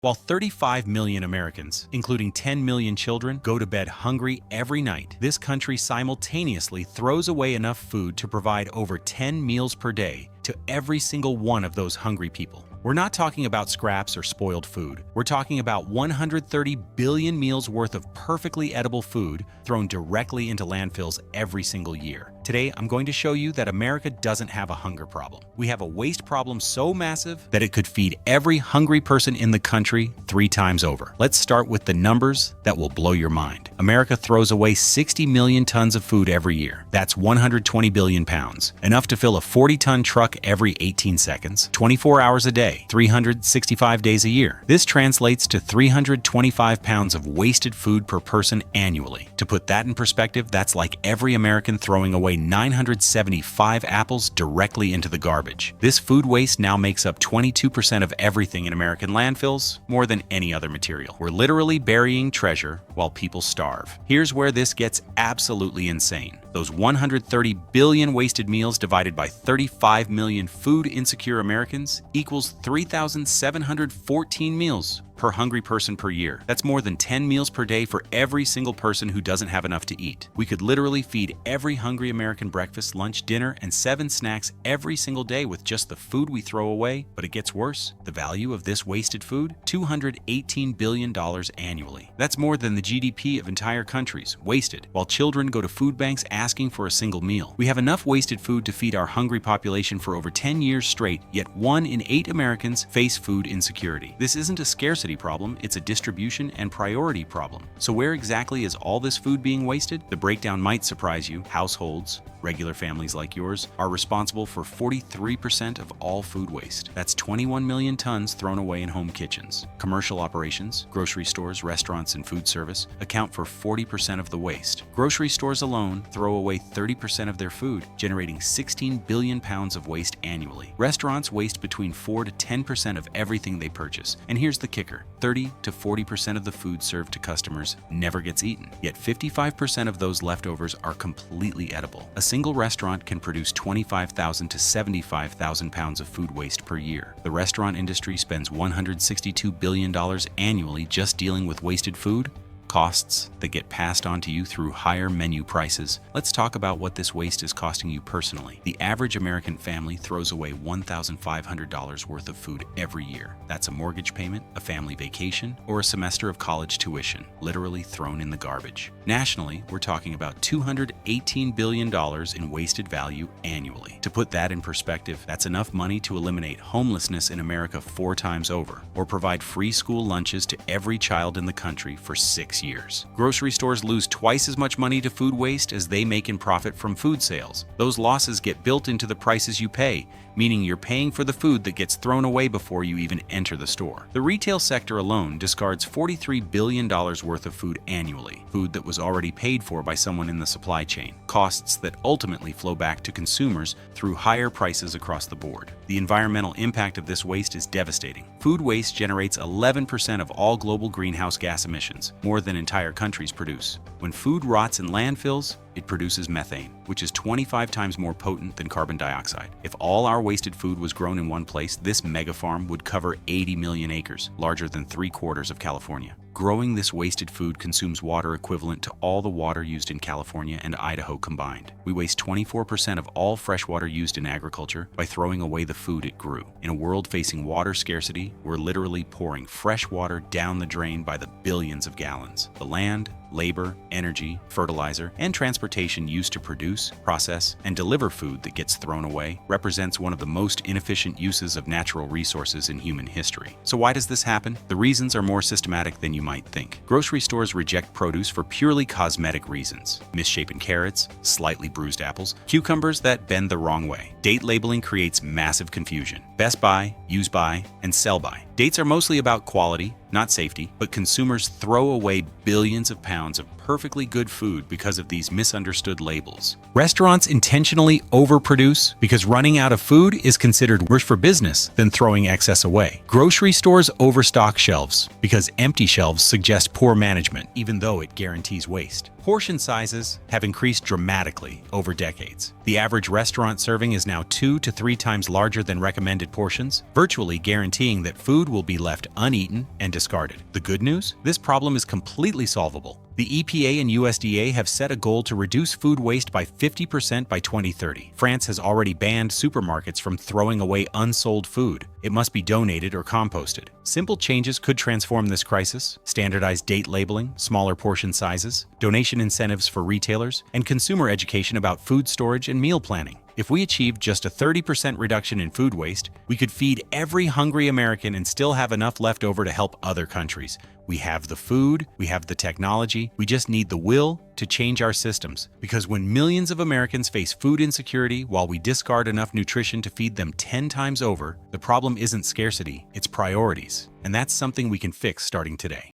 While 35 million Americans, including 10 million children, go to bed hungry every night, this country simultaneously throws away enough food to provide over 10 meals per day to every single one of those hungry people. We're not talking about scraps or spoiled food. We're talking about 130 billion meals worth of perfectly edible food thrown directly into landfills every single year. Today, I'm going to show you that America doesn't have a hunger problem. We have a waste problem so massive that it could feed every hungry person in the country 3 times over. Let's start with the numbers that will blow your mind. America throws away 60 million tons of food every year. That's 120 billion pounds, enough to fill a 40-ton truck every 18 seconds, 24 hours a day, 365 days a year. This translates to 325 pounds of wasted food per person annually. To put that in perspective, that's like every American throwing away 975 apples directly into the garbage. This food waste now makes up 22% of everything in American landfills, more than any other material. We're literally burying treasure while people starve. Here's where this gets absolutely insane. Those 130 billion wasted meals divided by 35 million food-insecure Americans equals 3,714 meals per hungry person per year. That's more than 10 meals per day for every single person who doesn't have enough to eat. We could literally feed every hungry American breakfast, lunch, dinner, and 7 snacks every single day with just the food we throw away. But it gets worse. The value of this wasted food? $218 billion annually. That's more than the GDP of entire countries, wasted, while children go to food banks asking for a single meal. We have enough wasted food to feed our hungry population for over 10 years straight, yet 1 in 8 Americans face food insecurity. This isn't a scarcity problem, it's a distribution and priority problem. So where exactly is all this food being wasted? The breakdown might surprise you. Households, regular families like yours, are responsible for 43% of all food waste. That's 21 million tons thrown away in home kitchens. Commercial operations, grocery stores, restaurants, and food service account for 40% of the waste. Grocery stores alone throw away 30% of their food, generating 16 billion pounds of waste annually. Restaurants waste between 4 to 10% of everything they purchase. And here's the kicker: 30 to 40% of the food served to customers never gets eaten. Yet 55% of those leftovers are completely edible. A single restaurant can produce 25,000 to 75,000 pounds of food waste per year. The restaurant industry spends $162 billion annually just dealing with wasted food, costs that get passed on to you through higher menu prices. Let's talk about what this waste is costing you personally. The average American family throws away $1,500 worth of food every year. That's a mortgage payment, a family vacation, or a semester of college tuition, literally thrown in the garbage. Nationally, we're talking about $218 billion in wasted value annually. To put that in perspective, that's enough money to eliminate homelessness in America 4 times over, or provide free school lunches to every child in the country for 6 years. Grocery stores lose twice as much money to food waste as they make in profit from food sales. Those losses get built into the prices you pay, meaning you're paying for the food that gets thrown away before you even enter the store. The retail sector alone discards $43 billion worth of food annually, food that was already paid for by someone in the supply chain, costs that ultimately flow back to consumers through higher prices across the board. The environmental impact of this waste is devastating. Food waste generates 11% of all global greenhouse gas emissions, more than entire countries produce. When food rots in landfills, it produces methane, which is 25 times more potent than carbon dioxide. If all our wasted food was grown in one place, this mega farm would cover 80 million acres, larger than 3/4 of California. Growing this wasted food consumes water equivalent to all the water used in California and Idaho combined. We waste 24% of all fresh water used in agriculture by throwing away the food it grew. In a world facing water scarcity, we're literally pouring fresh water down the drain by the billions of gallons. The land, labor, energy, fertilizer, and transportation used to produce, process, and deliver food that gets thrown away represents one of the most inefficient uses of natural resources in human history. So why does this happen? The reasons are more systematic than you might think. Grocery stores reject produce for purely cosmetic reasons. Misshapen carrots, slightly bruised apples, cucumbers that bend the wrong way. Date labeling creates massive confusion. Best by, use by, and sell by. Dates are mostly about quality, not safety, but consumers throw away billions of pounds of perfectly good food because of these misunderstood labels. Restaurants intentionally overproduce because running out of food is considered worse for business than throwing excess away. Grocery stores overstock shelves because empty shelves suggest poor management, even though it guarantees waste. Portion sizes have increased dramatically over decades. The average restaurant serving is now 2 to 3 times larger than recommended portions, virtually guaranteeing that food will be left uneaten and discarded. The good news? This problem is completely solvable. The EPA and USDA have set a goal to reduce food waste by 50% by 2030. France has already banned supermarkets from throwing away unsold food. It must be donated or composted. Simple changes could transform this crisis: standardized date labeling, smaller portion sizes, donation incentives for retailers, and consumer education about food storage and meal planning. If we achieved just a 30% reduction in food waste, we could feed every hungry American and still have enough left over to help other countries. We have the food, we have the technology, we just need the will to change our systems. Because when millions of Americans face food insecurity while we discard enough nutrition to feed them 10 times over, the problem isn't scarcity, it's priorities. And that's something we can fix starting today.